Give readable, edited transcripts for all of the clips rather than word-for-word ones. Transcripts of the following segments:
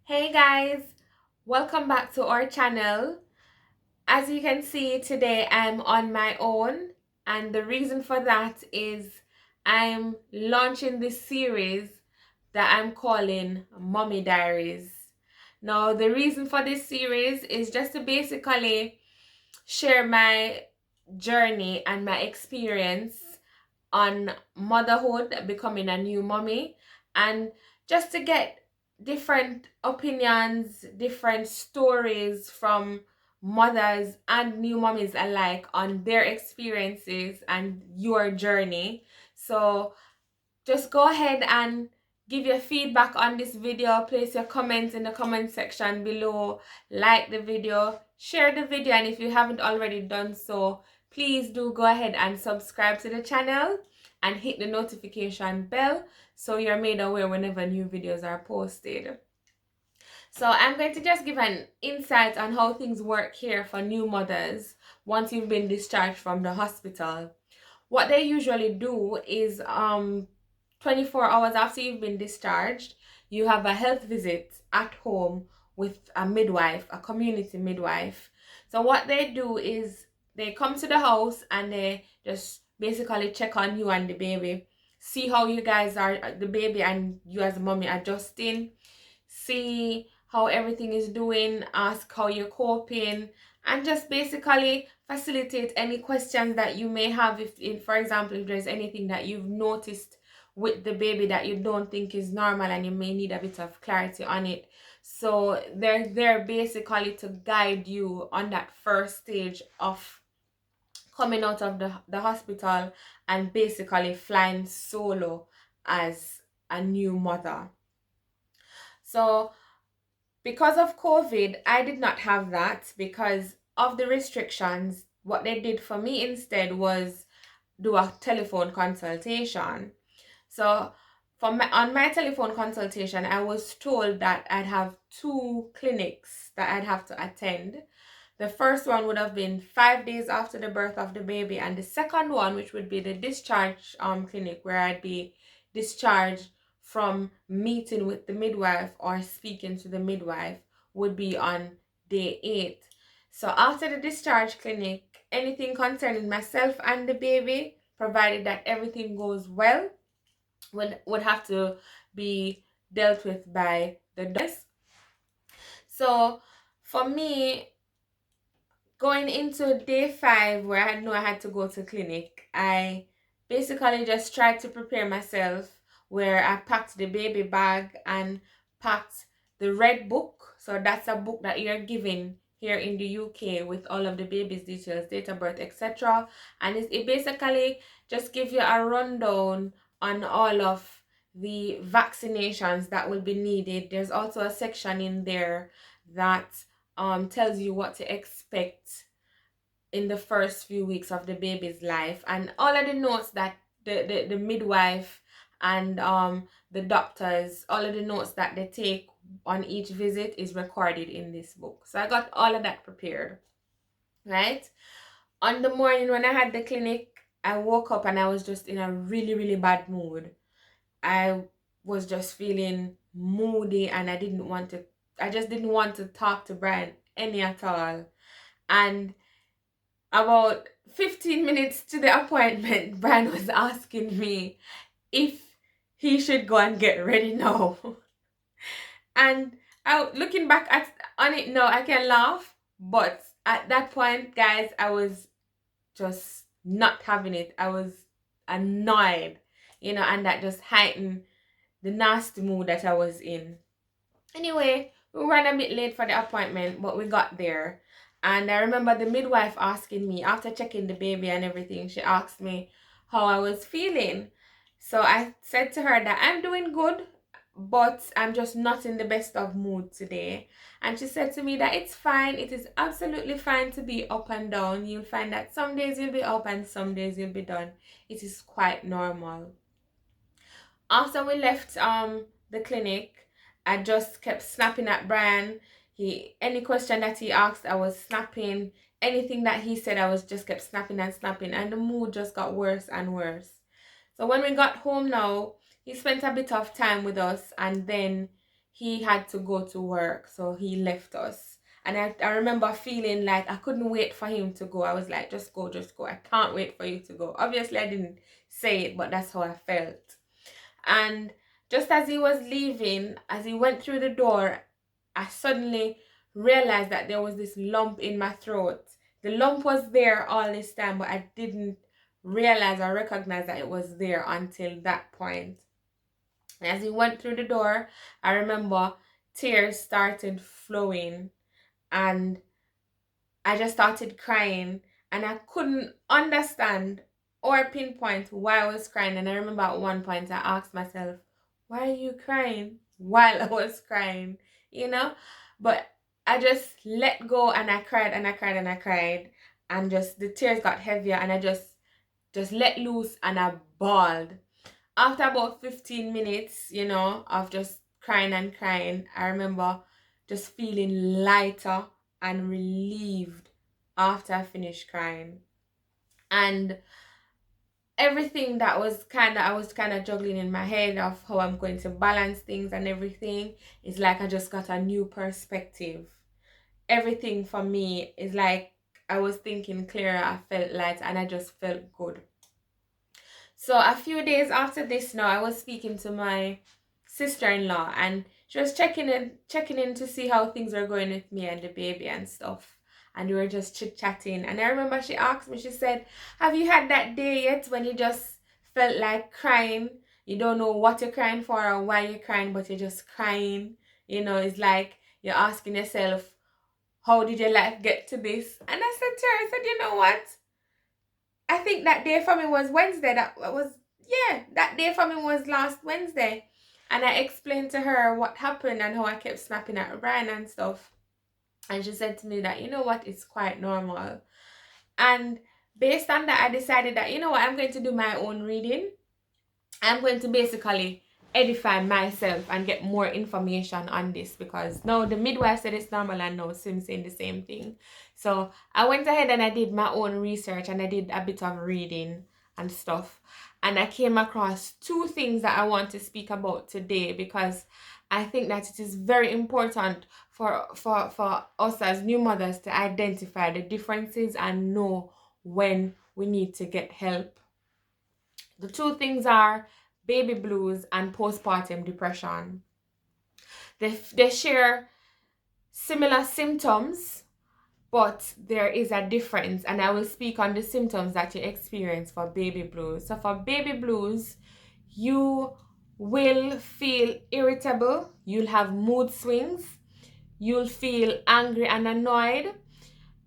Hey guys, welcome back to our channel. As you can see, today I'm on my own, and the reason for that is I'm launching this series that I'm calling Mommy Diaries. Now, the reason for this series is just to basically share my journey and my experience on motherhood, becoming a new mommy, and just to get different opinions, different stories from mothers and new mommies alike on their experiences and your journey. So just go ahead and give your feedback on this video. Place your comments in the comment section below. Like the video, share the video, and if you haven't already done so, please do go ahead and subscribe to the channel and hit the notification bell so you're made aware whenever new videos are posted. So I'm going to just give an insight on how things work here for new mothers once you've been discharged from the hospital. What they usually do is 24 hours after you've been discharged, you have a health visit at home with a midwife, a community midwife. So what they do is they come to the house and they just basically check on you and the baby, see how you guys are, the baby and you as a mommy adjusting, see how everything is doing, ask how you're coping, and just basically facilitate any questions that you may have. If for example, if there's anything that you've noticed with the baby that you don't think is normal and you may need a bit of clarity on it. So they're there basically to guide you on that first stage of coming out of the hospital and basically flying solo as a new mother. So because of COVID, I did not have that because of the restrictions. What they did for me instead was do a telephone consultation. So on my telephone consultation, I was told that I'd have two clinics that I'd have to attend. The first one would have been 5 days after the birth of the baby, and the second one, which would be the discharge clinic, where I'd be discharged from meeting with the midwife or speaking to the midwife, would be on day 8. So after the discharge clinic, anything concerning myself and the baby, provided that everything goes well, would have to be dealt with by the doctors. So for me, going into day 5, where I knew I had to go to clinic, I basically just tried to prepare myself, where I packed the baby bag and packed the red book. So that's a book that you're given here in the UK with all of the baby's details, date of birth, etc. And it basically just gives you a rundown on all of the vaccinations that will be needed. There's also a section in there that tells you what to expect in the first few weeks of the baby's life, and all of the notes that the midwife and the doctors, all of the notes that they take on each visit is recorded in this book. So I got all of that prepared, right? On the morning when I had the clinic, I woke up and I was just in a really bad mood. I was just feeling moody and I just didn't want to talk to Brian any at all. And about 15 minutes to the appointment, Brian was asking me if he should go and get ready now. And looking back on it now, I can laugh, but at that point, guys, I was just not having it. I was annoyed, and that just heightened the nasty mood that I was in. Anyway, we ran a bit late for the appointment, but we got there. And I remember the midwife asking me, after checking the baby and everything, she asked me how I was feeling. So I said to her that I'm doing good, but I'm just not in the best of mood today. And she said to me that it's fine. It is absolutely fine to be up and down. You'll find that some days you'll be up and some days you'll be down. It is quite normal. After we left the clinic, I just kept snapping at Brian. Any question that he asked, I was snapping. Anything that he said, I was just kept snapping and snapping, and the mood just got worse and worse. So when we got home now, he spent a bit of time with us, and then he had to go to work, so he left us. And I remember feeling like I couldn't wait for him to go. I was like, just go, just go. I can't wait for you to go. Obviously, I didn't say it, but that's how I felt. And just as he was leaving, as he went through the door, I suddenly realized that there was this lump in my throat. The lump was there all this time, but I didn't realize or recognize that it was there until that point. As he went through the door, I remember tears started flowing, and I just started crying, and I couldn't understand or pinpoint why I was crying. And I remember at one point I asked myself, why are you crying while I was crying? You know? But I just let go, and I cried and I cried and I cried, and just the tears got heavier, and I just let loose and I bawled. After about 15 minutes, of just crying and crying, I remember just feeling lighter and relieved after I finished crying. And everything that I was kind of juggling in my head of how I'm going to balance things and everything, is like I just got a new perspective. Everything for me is like I was thinking clearer, I felt light, and I just felt good. So a few days after this now, I was speaking to my sister-in-law, and she was checking in to see how things were going with me and the baby and stuff. And we were just chit-chatting. And I remember she asked me, she said, have you had that day yet when you just felt like crying? You don't know what you're crying for or why you're crying, but you're just crying. It's like you're asking yourself, how did your life get to this? And I said to her, I said, you know what? I think that day for me was Wednesday. That day for me was last Wednesday. And I explained to her what happened and how I kept snapping at Brian and stuff. And she said to me that, you know what, it's quite normal. And based on that, I decided that, you know what, I'm going to do my own reading. I'm going to basically edify myself and get more information on this, because now the midwife said it's normal and now Sim saying the same thing. So I went ahead and I did my own research and I did a bit of reading and stuff, and I came across two things that I want to speak about today, because I think that it is very important for us as new mothers to identify the differences and know when we need to get help. The two things are baby blues and postpartum depression. They share similar symptoms, but there is a difference, and I will speak on the symptoms that you experience for baby blues. So for baby blues, you will feel irritable, you'll have mood swings, you'll feel angry and annoyed,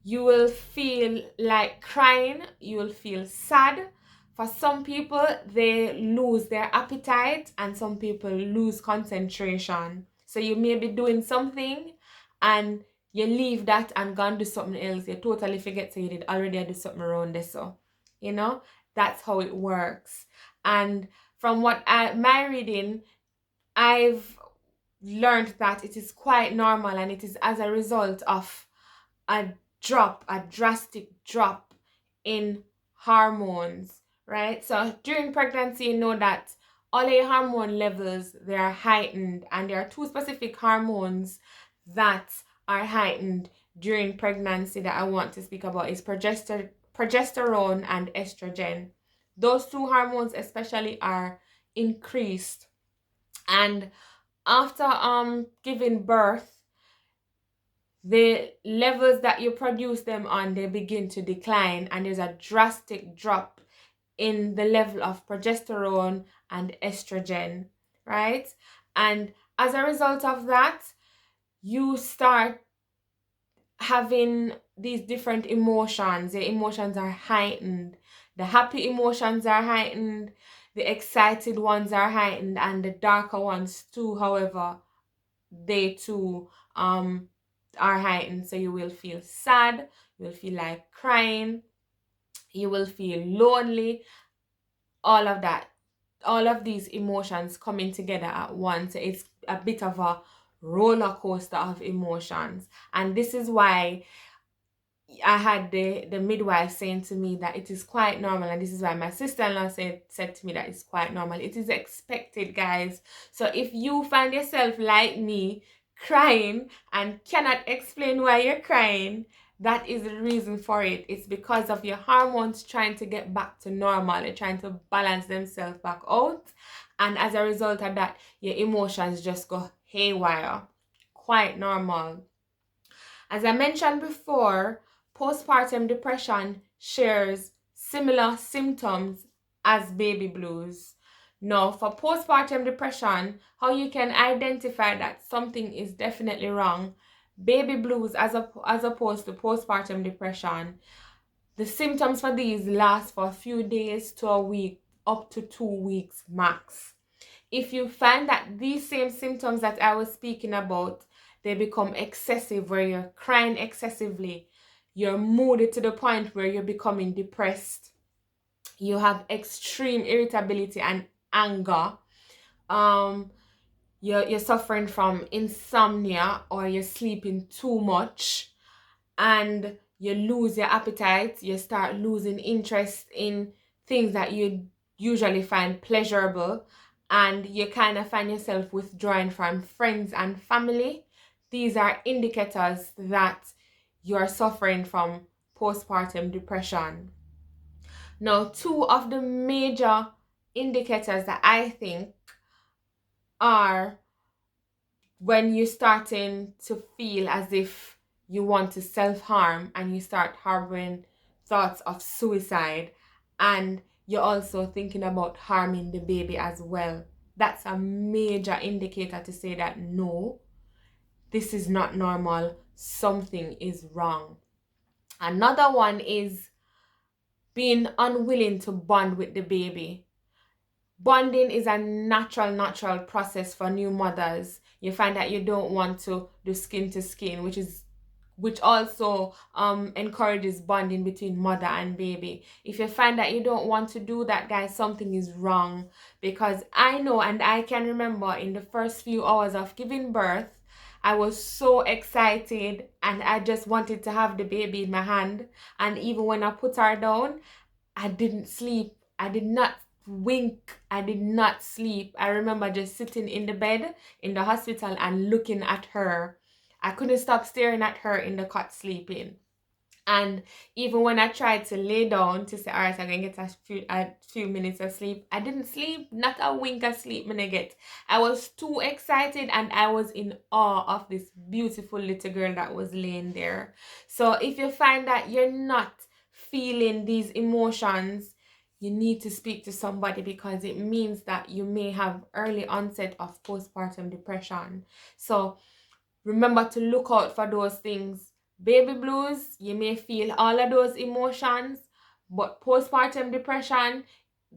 you will feel like crying, you will feel sad. For some people, they lose their appetite, and some people lose concentration. So you may be doing something and you leave that and go and do something else. You totally forget, so you did already do something around this. So, that's how it works. And from my reading, I've learned that it is quite normal, and it is as a result of a drastic drop in hormones, right? So during pregnancy, you know that all your hormone levels, they are heightened, and there are two specific hormones that are heightened during pregnancy that I want to speak about is progesterone and estrogen. Those two hormones especially are increased, and after giving birth, the levels that you produce them on, they begin to decline, and there's a drastic drop in the level of progesterone and estrogen, right? And as a result of that, you start having these different emotions. The emotions are heightened. The happy emotions are heightened, the excited ones are heightened, and the darker ones too, however, they too are heightened. So you will feel sad, you will feel like crying, you will feel lonely, all of that, all of these emotions coming together at once. It's a bit of a roller coaster of emotions, and this is why I had the midwife saying to me that it is quite normal, and this is why my sister-in-law said to me that it's quite normal. It is expected, guys. So if you find yourself like me, crying and cannot explain why you're crying, that is the reason for it. It's because of your hormones trying to get back to normal. They're trying to balance themselves back out, and as a result of that, your emotions just go haywire. Quite normal. As I mentioned before, postpartum depression shares similar symptoms as baby blues. Now, for postpartum depression, how you can identify that something is definitely wrong, baby blues as opposed to postpartum depression, the symptoms for these last for a few days to a week, up to 2 weeks max. If you find that these same symptoms that I was speaking about, they become excessive, where you're crying excessively, you're moody to the point where you're becoming depressed, you have extreme irritability and anger, you're suffering from insomnia, or you're sleeping too much, and you lose your appetite, you start losing interest in things that you usually find pleasurable, and you kind of find yourself withdrawing from friends and family. These are indicators that you are suffering from postpartum depression. Now, two of the major indicators that I think are when you're starting to feel as if you want to self-harm, and you start harboring thoughts of suicide, and you're also thinking about harming the baby as well. That's a major indicator to say that no, this is not normal, something is wrong. Another one is being unwilling to bond with the baby. Bonding is a natural process for new mothers. You find that you don't want to do skin to skin, which also encourages bonding between mother and baby. If you find that you don't want to do that, guys, something is wrong. Because I know, and I can remember in the first few hours of giving birth, I was so excited and I just wanted to have the baby in my hand. And even when I put her down, I didn't sleep. I did not wink. I did not sleep. I remember just sitting in the bed in the hospital and looking at her. I couldn't stop staring at her in the cot sleeping. And even when I tried to lay down to say, all right, I'm going to get a few minutes of sleep, I didn't sleep. Not a wink of sleep when I get. I was too excited, and I was in awe of this beautiful little girl that was laying there. So if you find that you're not feeling these emotions, you need to speak to somebody, because it means that you may have early onset of postpartum depression. So remember to look out for those things. Baby blues, you may feel all of those emotions, but postpartum depression,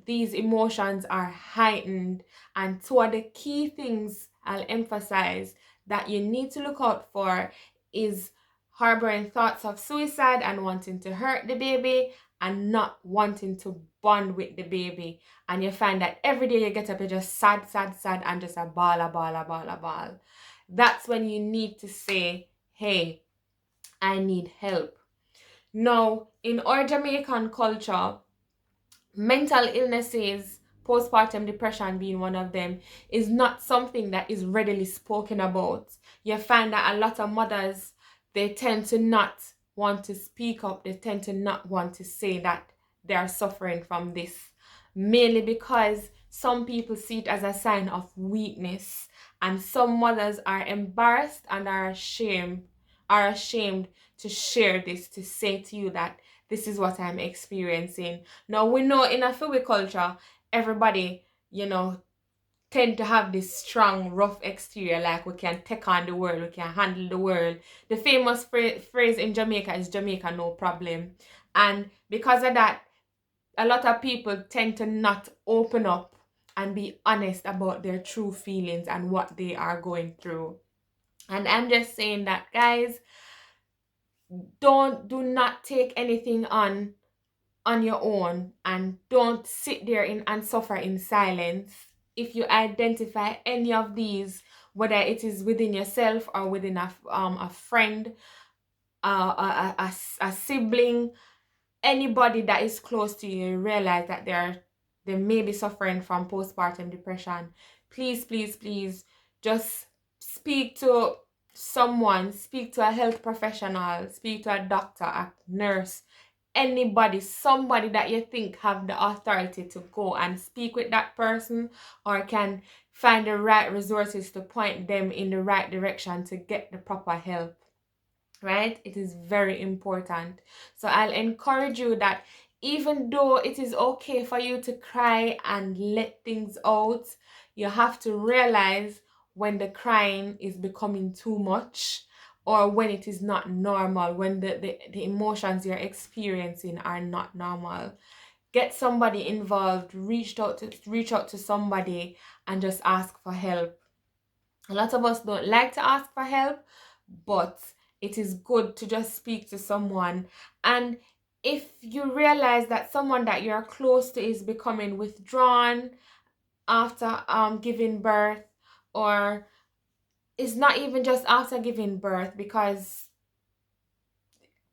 these emotions are heightened. And two of the key things I'll emphasize that you need to look out for is harboring thoughts of suicide and wanting to hurt the baby, and not wanting to bond with the baby. And you find that every day you get up, you're just sad, and just a ball. That's when you need to say, hey, I need help. Now, in our Jamaican culture, mental illnesses, postpartum depression being one of them, is not something that is readily spoken about. You find that a lot of mothers, they tend to not want to speak up. They tend to not want to say that they are suffering from this, mainly because some people see it as a sign of weakness, and some mothers are embarrassed and are ashamed to share this, to say to you that this is what I'm experiencing. Now, we know in a Fiwi culture, everybody, tend to have this strong, rough exterior, like we can take on the world, we can handle the world. The famous phrase in Jamaica is Jamaica no problem. And because of that, a lot of people tend to not open up and be honest about their true feelings and what they are going through. And I'm just saying that, guys, do not take anything on your own, and don't sit there and suffer in silence. If you identify any of these, whether it is within yourself or within a friend, a sibling, anybody that is close to you, realize that they may be suffering from postpartum depression, please, please, please, just speak to someone, speak to a health professional, speak to a doctor, a nurse, anybody, somebody that you think have the authority to go and speak with that person, or can find the right resources to point them in the right direction to get the proper help. Right? It is very important. So I'll encourage you that even though it is okay for you to cry and let things out, you have to realize when the crying is becoming too much, or when it is not normal, when the emotions you're experiencing are not normal. Get somebody involved, reach out to somebody and just ask for help. A lot of us don't like to ask for help, but it is good to just speak to someone. And if you realize that someone that you're close to is becoming withdrawn after giving birth, or it's not even just after giving birth, because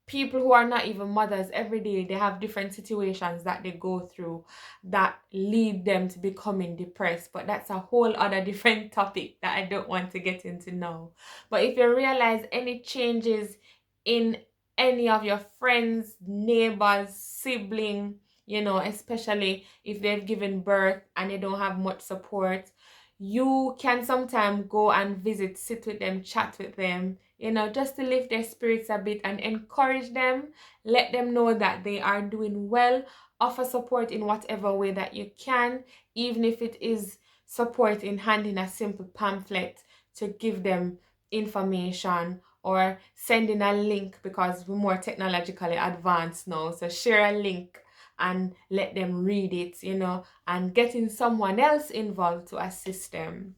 people who are not even mothers every day, they have different situations that they go through that lead them to becoming depressed, but that's a whole other different topic that I don't want to get into now. But if you realize any changes in any of your friends, neighbors, sibling, especially if they've given birth and they don't have much support, you can sometimes go and visit, sit with them, chat with them, just to lift their spirits a bit and encourage them, let them know that they are doing well, offer support in whatever way that you can, even if it is support in handing a simple pamphlet to give them information, or sending a link, because we're more technologically advanced now, so share a link and let them read it, and getting someone else involved to assist them.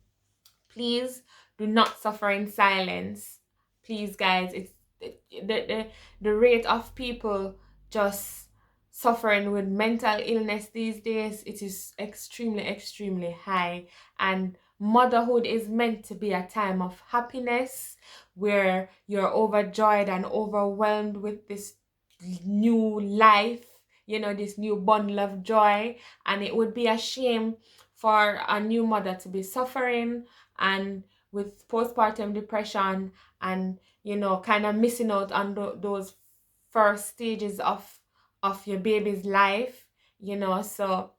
Please do not suffer in silence. Please, guys, it's the rate of people just suffering with mental illness these days, it is extremely, extremely high. And motherhood is meant to be a time of happiness, where you're overjoyed and overwhelmed with this new life, this new bundle of joy. And it would be a shame for a new mother to be suffering and with postpartum depression, and kind of missing out on those first stages of your baby's life. So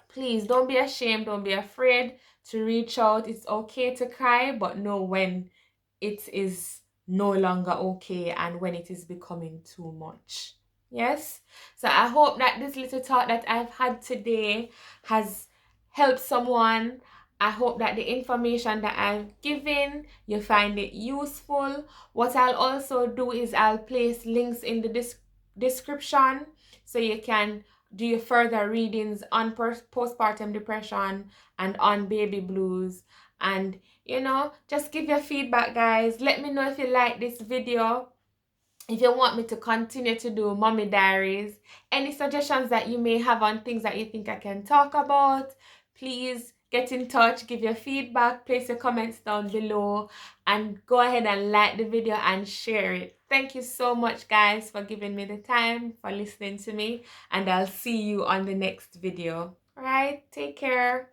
please don't be ashamed, don't be afraid to reach out. It's okay to cry, but know when it is no longer okay and when it is becoming too much. Yes, so I hope that this little talk that I've had today has helped someone. I hope that the information that I've given, you find it useful. What I'll also do is I'll place links in the description, so you can do your further readings on postpartum depression and on baby blues. And just give your feedback, guys. Let me know if you like this video, if you want me to continue to do mommy diaries, any suggestions that you may have on things that you think I can talk about. Please get in touch, give your feedback, place your comments down below, and go ahead and like the video and share it. Thank you so much, guys, for giving me the time, for listening to me, and I'll see you on the next video. All right, take care.